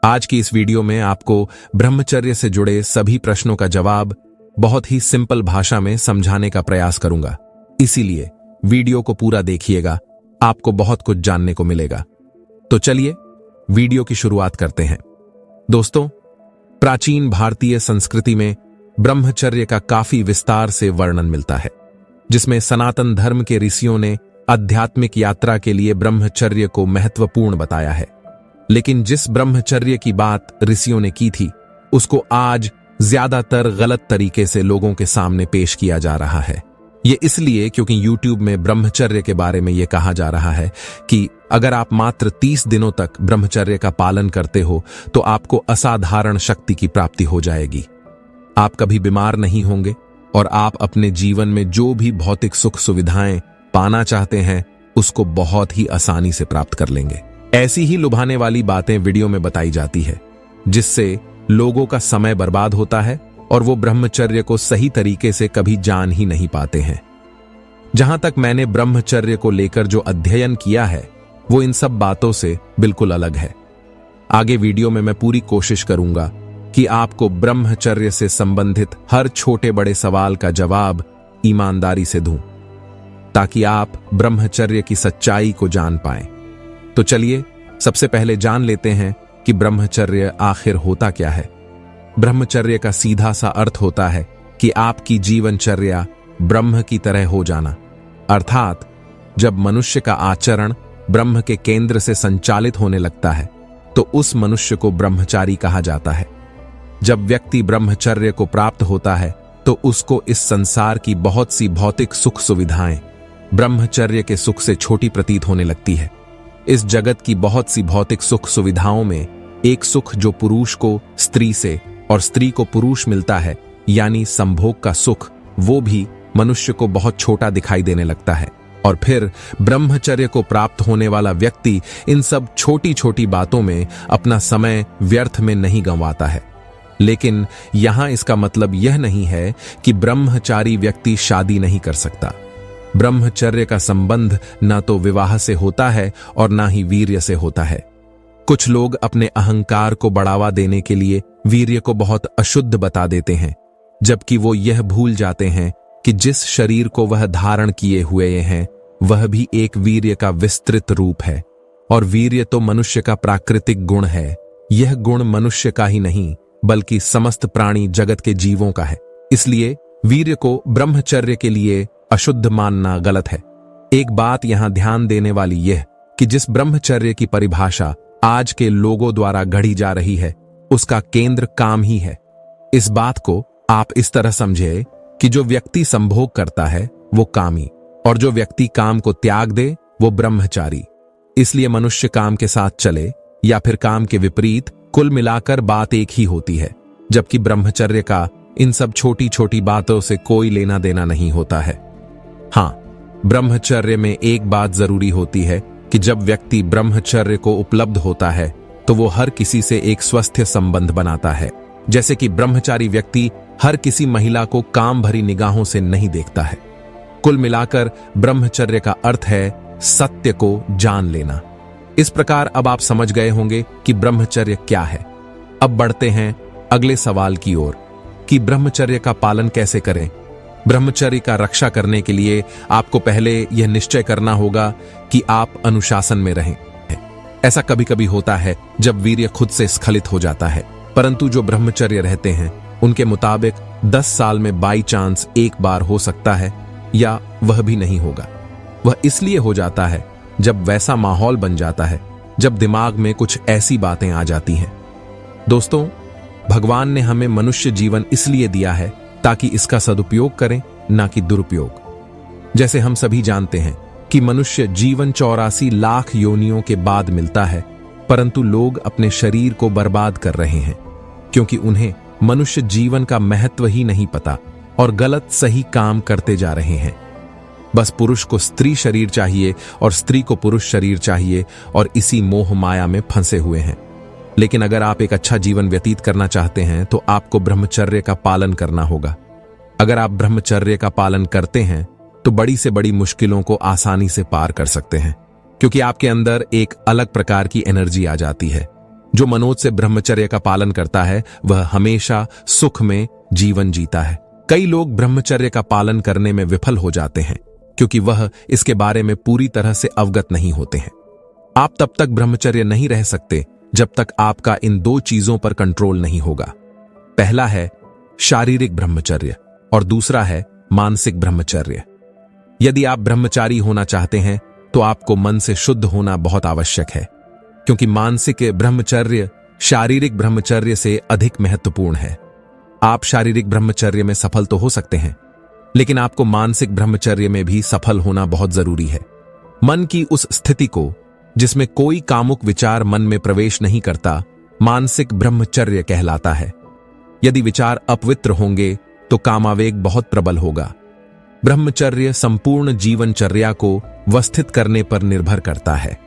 आज की इस वीडियो में आपको ब्रह्मचर्य से जुड़े सभी प्रश्नों का जवाब बहुत ही सिंपल भाषा में समझाने का प्रयास करूंगा। इसीलिए वीडियो को पूरा देखिएगा, आपको बहुत कुछ जानने को मिलेगा। तो चलिए वीडियो की शुरुआत करते हैं। दोस्तों, प्राचीन भारतीय संस्कृति में ब्रह्मचर्य का काफी विस्तार से वर्णन मिलता है, जिसमें सनातन धर्म के ऋषियों ने आध्यात्मिक यात्रा के लिए ब्रह्मचर्य को महत्वपूर्ण बताया है। लेकिन जिस ब्रह्मचर्य की बात ऋषियों ने की थी, उसको आज ज्यादातर गलत तरीके से लोगों के सामने पेश किया जा रहा है। ये इसलिए क्योंकि YouTube में ब्रह्मचर्य के बारे में यह कहा जा रहा है कि अगर आप मात्र 30 दिनों तक ब्रह्मचर्य का पालन करते हो तो आपको असाधारण शक्ति की प्राप्ति हो जाएगी। आप कभी बीमार नहीं होंगे और आप अपने जीवन में जो भी भौतिक सुख सुविधाएं पाना चाहते हैं उसको बहुत ही आसानी से प्राप्त कर लेंगे। ऐसी ही लुभाने वाली बातें वीडियो में बताई जाती है, जिससे लोगों का समय बर्बाद होता है और वो ब्रह्मचर्य को सही तरीके से कभी जान ही नहीं पाते हैं। जहां तक मैंने ब्रह्मचर्य को लेकर जो अध्ययन किया है वो इन सब बातों से बिल्कुल अलग है। आगे वीडियो में मैं पूरी कोशिश करूंगा कि आपको ब्रह्मचर्य से संबंधित हर छोटे बड़े सवाल का जवाब ईमानदारी से दूं, ताकि आप ब्रह्मचर्य की सच्चाई को जान पाएं। तो चलिए सबसे पहले जान लेते हैं कि ब्रह्मचर्य आखिर होता क्या है। ब्रह्मचर्य का सीधा सा अर्थ होता है कि आपकी जीवनचर्या ब्रह्म की तरह हो जाना, अर्थात जब मनुष्य का आचरण ब्रह्म के केंद्र से संचालित होने लगता है तो उस मनुष्य को ब्रह्मचारी कहा जाता है। जब व्यक्ति ब्रह्मचर्य को प्राप्त होता है तो उसको इस संसार की बहुत सी भौतिक सुख सुविधाएं ब्रह्मचर्य के सुख से छोटी प्रतीत होने लगती है। इस जगत की बहुत सी भौतिक सुख सुविधाओं में एक सुख जो पुरुष को स्त्री से और स्त्री को पुरुष मिलता है, यानी संभोग का सुख, वो भी मनुष्य को बहुत छोटा दिखाई देने लगता है। और फिर ब्रह्मचर्य को प्राप्त होने वाला व्यक्ति इन सब छोटी छोटी बातों में अपना समय व्यर्थ में नहीं गंवाता है। लेकिन यहां इसका मतलब यह नहीं है कि ब्रह्मचारी व्यक्ति शादी नहीं कर सकता। ब्रह्मचर्य का संबंध ना तो विवाह से होता है और ना ही वीर्य से होता है। कुछ लोग अपने अहंकार को बढ़ावा देने के लिए वीर्य को बहुत अशुद्ध बता देते हैं, जबकि वो यह भूल जाते हैं कि जिस शरीर को वह धारण किए हुए हैं वह भी एक वीर्य का विस्तृत रूप है। और वीर्य तो मनुष्य का प्राकृतिक गुण है। यह गुण मनुष्य का ही नहीं बल्कि समस्त प्राणी जगत के जीवों का है। इसलिए वीर्य को ब्रह्मचर्य के लिए अशुद्ध मानना गलत है। एक बात यहां ध्यान देने वाली यह कि जिस ब्रह्मचर्य की परिभाषा आज के लोगों द्वारा गढ़ी जा रही है उसका केंद्र काम ही है। इस बात को आप इस तरह समझे कि जो व्यक्ति संभोग करता है वो कामी और जो व्यक्ति काम को त्याग दे वो ब्रह्मचारी। इसलिए मनुष्य काम के साथ चले या फिर काम के विपरीत, कुल मिलाकर बात एक ही होती है। जबकि ब्रह्मचर्य का इन सब छोटी छोटी बातों से कोई लेना देना नहीं होता है। हां, ब्रह्मचर्य में एक बात जरूरी होती है कि जब व्यक्ति ब्रह्मचर्य को उपलब्ध होता है तो वो हर किसी से एक स्वस्थ संबंध बनाता है। जैसे कि ब्रह्मचारी व्यक्ति हर किसी महिला को काम भरी निगाहों से नहीं देखता है। कुल मिलाकर ब्रह्मचर्य का अर्थ है सत्य को जान लेना। इस प्रकार अब आप समझ गए होंगे कि ब्रह्मचर्य क्या है। अब बढ़ते हैं अगले सवाल की ओर कि ब्रह्मचर्य का पालन कैसे करें। ब्रह्मचर्य का रक्षा करने के लिए आपको पहले यह निश्चय करना होगा कि आप अनुशासन में रहें। ऐसा कभी कभी होता है जब वीर्य खुद से स्खलित हो जाता है, परंतु जो ब्रह्मचर्य रहते हैं उनके मुताबिक 10 साल में बाई चांस एक बार हो सकता है या वह भी नहीं होगा। वह इसलिए हो जाता है जब वैसा माहौल बन जाता है जब दिमाग में कुछ ऐसी बातें आ जाती हैं। दोस्तों, भगवान ने हमें मनुष्य जीवन इसलिए दिया है ताकि इसका सदुपयोग करें, ना कि दुरुपयोग। जैसे हम सभी जानते हैं कि मनुष्य जीवन 84 लाख योनियों के बाद मिलता है, परंतु लोग अपने शरीर को बर्बाद कर रहे हैं क्योंकि उन्हें मनुष्य जीवन का महत्व ही नहीं पता और गलत सही काम करते जा रहे हैं। बस पुरुष को स्त्री शरीर चाहिए और स्त्री को पुरुष शरीर चाहिए और इसी मोह माया में फंसे हुए हैं। लेकिन अगर आप एक अच्छा जीवन व्यतीत करना चाहते हैं तो आपको ब्रह्मचर्य का पालन करना होगा। अगर आप ब्रह्मचर्य का पालन करते हैं तो बड़ी से बड़ी मुश्किलों को आसानी से पार कर सकते हैं, क्योंकि आपके अंदर एक अलग प्रकार की एनर्जी आ जाती है जो मनोज से ब्रह्मचर्य का पालन करता है वह हमेशा सुख में जीवन जीता है। कई लोग ब्रह्मचर्य का पालन करने में विफल हो जाते हैं क्योंकि वह इसके बारे में पूरी तरह से अवगत नहीं होते हैं। आप तब तक ब्रह्मचर्य नहीं रह सकते जब तक आपका इन दो चीजों पर कंट्रोल नहीं होगा। पहला है शारीरिक ब्रह्मचर्य और दूसरा है मानसिक ब्रह्मचर्य। यदि आप ब्रह्मचारी होना चाहते हैं तो आपको मन से शुद्ध होना बहुत आवश्यक है, क्योंकि मानसिक ब्रह्मचर्य शारीरिक ब्रह्मचर्य से अधिक महत्वपूर्ण है। आप शारीरिक ब्रह्मचर्य में सफल तो हो सकते हैं, लेकिन आपको मानसिक ब्रह्मचर्य में भी सफल होना बहुत जरूरी है। मन की उस स्थिति को जिसमें कोई कामुक विचार मन में प्रवेश नहीं करता मानसिक ब्रह्मचर्य कहलाता है। यदि विचार अपवित्र होंगे तो कामावेग बहुत प्रबल होगा। ब्रह्मचर्य संपूर्ण जीवनचर्या को व्यवस्थित करने पर निर्भर करता है।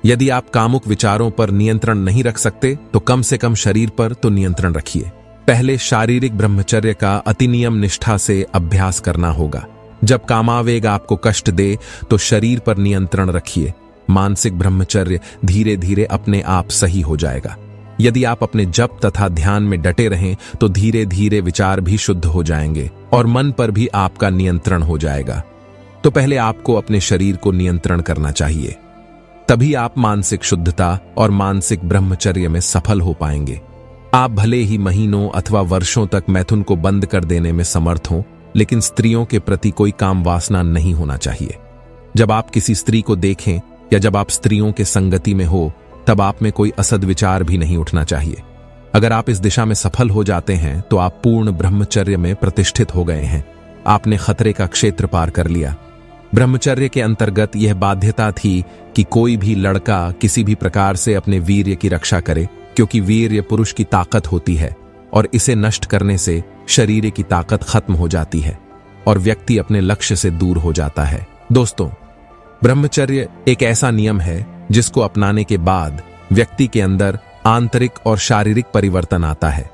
यदि आप कामुक विचारों पर नियंत्रण नहीं रख सकते तो कम से कम शरीर पर तो नियंत्रण रखिए। पहले शारीरिक ब्रह्मचर्य का अति नियम निष्ठा से अभ्यास करना होगा। जब कामावेग आपको कष्ट दे तो शरीर पर नियंत्रण रखिए। मानसिक ब्रह्मचर्य धीरे धीरे अपने आप सही हो जाएगा। यदि आप अपने जप तथा ध्यान में डटे रहें तो धीरे धीरे विचार भी शुद्ध हो जाएंगे और मन पर भी आपका नियंत्रण हो जाएगा। तो पहले आपको अपने शरीर को नियंत्रण करना चाहिए, तभी आप मानसिक शुद्धता और मानसिक ब्रह्मचर्य में सफल हो पाएंगे। आप भले ही महीनों अथवा वर्षों तक मैथुन को बंद कर देने में समर्थ हों, लेकिन स्त्रियों के प्रति कोई काम वासना नहीं होना चाहिए। जब आप किसी स्त्री को देखें या जब आप स्त्रियों के संगति में हो तब आप में कोई असद विचार भी नहीं उठना चाहिए। अगर आप इस दिशा में सफल हो जाते हैं तो आप पूर्ण ब्रह्मचर्य में प्रतिष्ठित हो गए हैं। आपने खतरे का क्षेत्र पार कर लिया। ब्रह्मचर्य के अंतर्गत यह बाध्यता थी कि कोई भी लड़का किसी भी प्रकार से अपने वीर्य की रक्षा करे, क्योंकि वीर्य पुरुष की ताकत होती है और इसे नष्ट करने से शरीर की ताकत खत्म हो जाती है और व्यक्ति अपने लक्ष्य से दूर हो जाता है। दोस्तों, ब्रह्मचर्य एक ऐसा नियम है जिसको अपनाने के बाद व्यक्ति के अंदर आंतरिक और शारीरिक परिवर्तन आता है।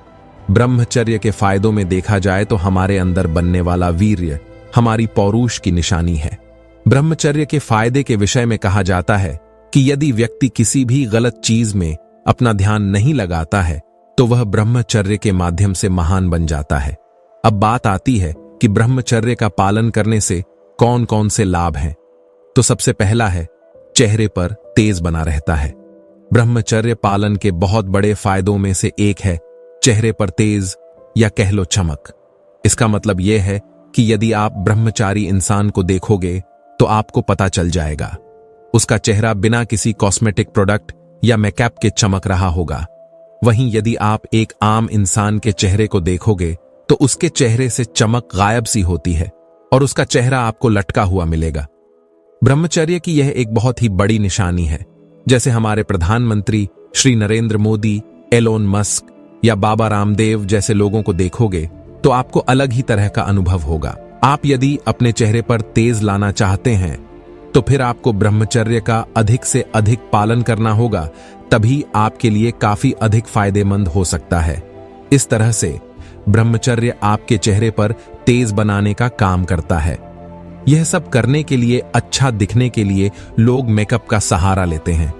ब्रह्मचर्य के फायदों में देखा जाए तो हमारे अंदर बनने वाला वीर्य हमारी पौरुष की निशानी है। ब्रह्मचर्य के फायदे के विषय में कहा जाता है कि यदि व्यक्ति किसी भी गलत चीज में अपना ध्यान नहीं लगाता है तो वह ब्रह्मचर्य के माध्यम से महान बन जाता है। अब बात आती है कि ब्रह्मचर्य का पालन करने से कौन कौन से लाभ हैं। तो सबसे पहला है, चेहरे पर तेज बना रहता है। ब्रह्मचर्य पालन के बहुत बड़े फायदों में से एक है चेहरे पर तेज या कह लो चमक। इसका मतलब यह है कि यदि आप ब्रह्मचारी इंसान को देखोगे तो आपको पता चल जाएगा उसका चेहरा बिना किसी कॉस्मेटिक प्रोडक्ट या मेकअप के चमक रहा होगा। वहीं यदि आप एक आम इंसान के चेहरे को देखोगे तो उसके चेहरे से चमक गायब सी होती है और उसका चेहरा आपको लटका हुआ मिलेगा। ब्रह्मचर्य की यह एक बहुत ही बड़ी निशानी है। जैसे हमारे प्रधानमंत्री श्री नरेंद्र मोदी, एलोन मस्क या बाबा रामदेव जैसे लोगों को देखोगे तो आपको अलग ही तरह का अनुभव होगा। आप यदि अपने चेहरे पर तेज लाना चाहते हैं तो फिर आपको ब्रह्मचर्य का अधिक से अधिक पालन करना होगा, तभी आपके लिए काफी अधिक फायदेमंद हो सकता है। इस तरह से ब्रह्मचर्य आपके चेहरे पर तेज बनाने का काम करता है। यह सब करने के लिए, अच्छा दिखने के लिए लोग मेकअप का सहारा लेते हैं,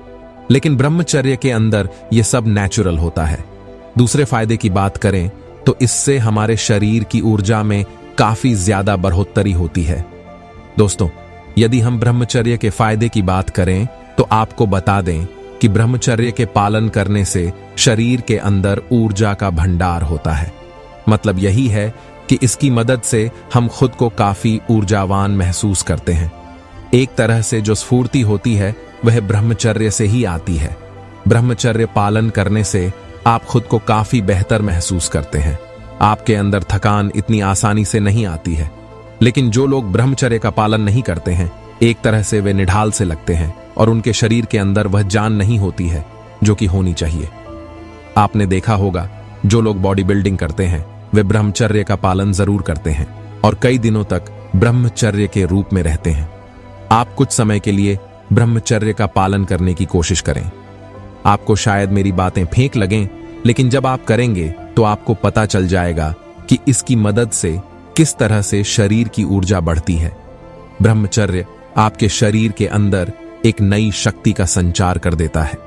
लेकिन ब्रह्मचर्य के अंदर यह सब नेचुरल होता है। दूसरे फायदे की बात करें तो इससे हमारे शरीर की ऊर्जा में काफी ज्यादा बढ़ोतरी होती है। दोस्तों, यदि हम ब्रह्मचर्य के फायदे की बात करें तो आपको बता दें कि ब्रह्मचर्य के पालन करने से शरीर के अंदर ऊर्जा का भंडार होता है। मतलब यही है कि इसकी मदद से हम खुद को काफी ऊर्जावान महसूस करते हैं। एक तरह से जो स्फूर्ति होती है वह ब्रह्मचर्य से ही आती है। ब्रह्मचर्य पालन करने से आप खुद को काफी बेहतर महसूस करते हैं। आपके अंदर थकान इतनी आसानी से नहीं आती है। लेकिन जो लोग ब्रह्मचर्य का पालन नहीं करते हैं, एक तरह से वे निढाल से लगते हैं और उनके शरीर के अंदर वह जान नहीं होती है जो कि होनी चाहिए। आपने देखा होगा, जो लोग बॉडी बिल्डिंग करते हैं वे ब्रह्मचर्य का पालन जरूर करते हैं और कई दिनों तक ब्रह्मचर्य के रूप में रहते हैं। आप कुछ समय के लिए ब्रह्मचर्य का पालन करने की कोशिश करें। आपको शायद मेरी बातें फेंक लगें, लेकिन जब आप करेंगे तो आपको पता चल जाएगा कि इसकी मदद से किस तरह से शरीर की ऊर्जा बढ़ती है। ब्रह्मचर्य आपके शरीर के अंदर एक नई शक्ति का संचार कर देता है।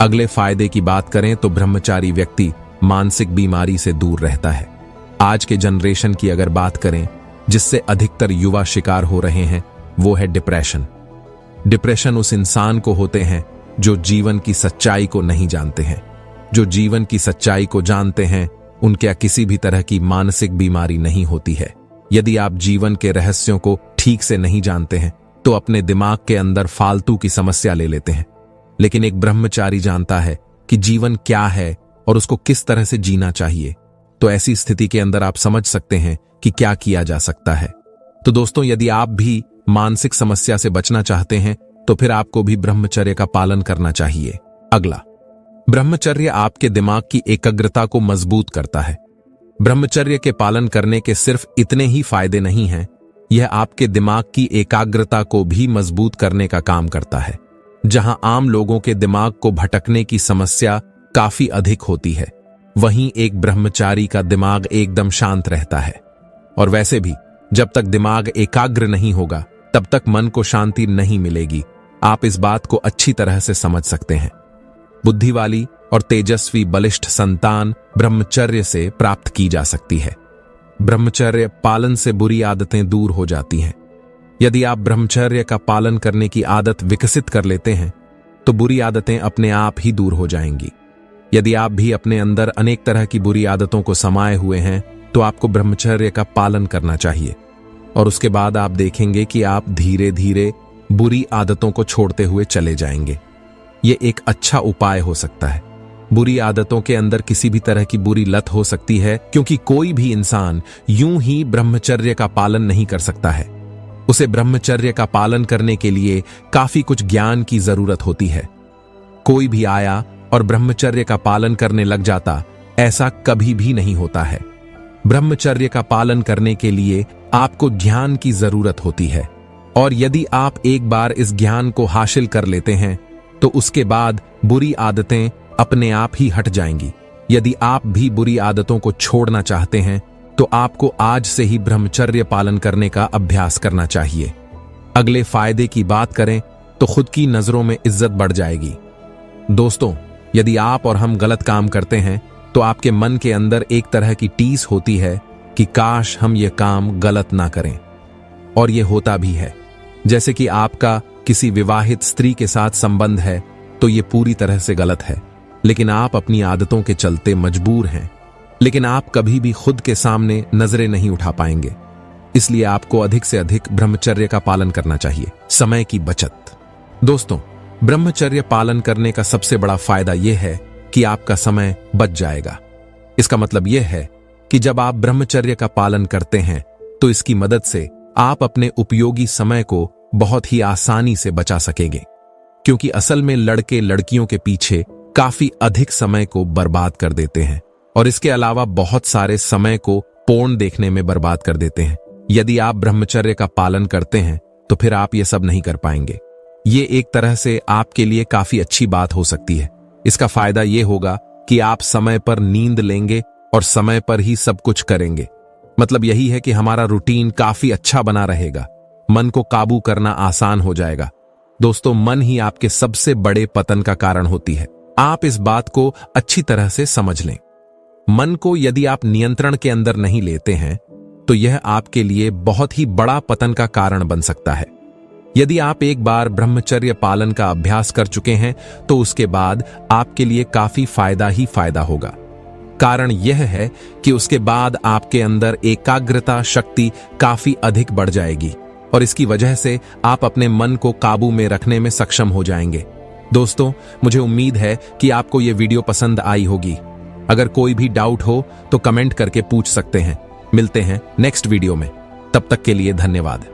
अगले फायदे की बात करें तो ब्रह्मचारी व्यक्ति मानसिक बीमारी से दूर रहता है। आज के जनरेशन की अगर बात करें जिससे अधिकतर युवा शिकार हो रहे हैं, वो है डिप्रेशन। डिप्रेशन उस इंसान को होते हैं जो जीवन की सच्चाई को नहीं जानते हैं। जो जीवन की सच्चाई को जानते हैं उनके किसी भी तरह की मानसिक बीमारी नहीं होती है। यदि आप जीवन के रहस्यों को ठीक से नहीं जानते हैं तो अपने दिमाग के अंदर फालतू की समस्या ले लेते हैं। लेकिन एक ब्रह्मचारी जानता है कि जीवन क्या है और उसको किस तरह से जीना चाहिए। तो ऐसी स्थिति के अंदर आप समझ सकते हैं कि क्या किया जा सकता है। तो दोस्तों, यदि आप भी मानसिक समस्या से बचना चाहते हैं तो फिर आपको भी ब्रह्मचर्य का पालन करना चाहिए। अगला, ब्रह्मचर्य आपके दिमाग की एकाग्रता को मजबूत करता है। ब्रह्मचर्य के पालन करने के सिर्फ इतने ही फायदे नहीं हैं, यह आपके दिमाग की एकाग्रता को भी मजबूत करने का काम करता है। जहां आम लोगों के दिमाग को भटकने की समस्या काफी अधिक होती है, वहीं एक ब्रह्मचारी का दिमाग एकदम शांत रहता है। और वैसे भी जब तक दिमाग एकाग्र नहीं होगा तब तक मन को शांति नहीं मिलेगी। आप इस बात को अच्छी तरह से समझ सकते हैं। बुद्धि वाली और तेजस्वी बलिष्ठ संतान ब्रह्मचर्य से प्राप्त की जा सकती है। ब्रह्मचर्य पालन से बुरी आदतें दूर हो जाती हैं। यदि आप ब्रह्मचर्य का पालन करने की आदत विकसित कर लेते हैं तो बुरी आदतें अपने आप ही दूर हो जाएंगी। यदि आप भी अपने अंदर अनेक तरह की बुरी आदतों को समाये हुए हैं तो आपको ब्रह्मचर्य का पालन करना चाहिए। और उसके बाद आप देखेंगे कि आप धीरे धीरे बुरी आदतों को छोड़ते हुए चले जाएंगे। ये एक अच्छा उपाय हो सकता है। बुरी आदतों के अंदर किसी भी तरह की बुरी लत हो सकती है, क्योंकि कोई भी इंसान यूं ही ब्रह्मचर्य का पालन नहीं कर सकता है। उसे ब्रह्मचर्य का पालन करने के लिए काफी कुछ ज्ञान की जरूरत होती है। कोई भी आया और ब्रह्मचर्य का पालन करने लग जाता, ऐसा कभी भी नहीं होता है। ब्रह्मचर्य का पालन करने के लिए आपको ध्यान की जरूरत होती है। और यदि आप एक बार इस ज्ञान को हासिल कर लेते हैं तो उसके बाद बुरी आदतें अपने आप ही हट जाएंगी। यदि आप भी बुरी आदतों को छोड़ना चाहते हैं तो आपको आज से ही ब्रह्मचर्य पालन करने का अभ्यास करना चाहिए। अगले फायदे की बात करें तो खुद की नजरों में इज्जत बढ़ जाएगी। दोस्तों, यदि आप और हम गलत काम करते हैं तो आपके मन के अंदर एक तरह की टीस होती है कि काश हम ये काम गलत ना करें। और ये होता भी है। जैसे कि आपका किसी विवाहित स्त्री के साथ संबंध है तो ये पूरी तरह से गलत है, लेकिन आप अपनी आदतों के चलते मजबूर हैं। लेकिन आप कभी भी खुद के सामने नजरें नहीं उठा पाएंगे। इसलिए आपको अधिक से अधिक ब्रह्मचर्य का पालन करना चाहिए। समय की बचत। दोस्तों, ब्रह्मचर्य पालन करने का सबसे बड़ा फायदा यह है कि आपका समय बच जाएगा। इसका मतलब यह है कि जब आप ब्रह्मचर्य का पालन करते हैं तो इसकी मदद से आप अपने उपयोगी समय को बहुत ही आसानी से बचा सकेंगे। क्योंकि असल में लड़के लड़कियों के पीछे काफी अधिक समय को बर्बाद कर देते हैं और इसके अलावा बहुत सारे समय को पोर्न देखने में बर्बाद कर देते हैं। यदि आप ब्रह्मचर्य का पालन करते हैं तो फिर आप ये सब नहीं कर पाएंगे। ये एक तरह से आपके लिए काफी अच्छी बात हो सकती है। इसका फायदा ये होगा कि आप समय पर नींद लेंगे और समय पर ही सब कुछ करेंगे। मतलब यही है कि हमारा रूटीन काफी अच्छा बना रहेगा। मन को काबू करना आसान हो जाएगा। दोस्तों, मन ही आपके सबसे बड़े पतन का कारण होती है। आप इस बात को अच्छी तरह से समझ लें। मन को यदि आप नियंत्रण के अंदर नहीं लेते हैं तो यह आपके लिए बहुत ही बड़ा पतन का कारण बन सकता है। यदि आप एक बार ब्रह्मचर्य पालन का अभ्यास कर चुके हैं तो उसके बाद आपके लिए काफी फायदा ही फायदा होगा। कारण यह है कि उसके बाद आपके अंदर एकाग्रता शक्ति काफी अधिक बढ़ जाएगी और इसकी वजह से आप अपने मन को काबू में रखने में सक्षम हो जाएंगे। दोस्तों, मुझे उम्मीद है कि आपको यह वीडियो पसंद आई होगी। अगर कोई भी डाउट हो तो कमेंट करके पूछ सकते हैं। मिलते हैं नेक्स्ट वीडियो में। तब तक के लिए धन्यवाद।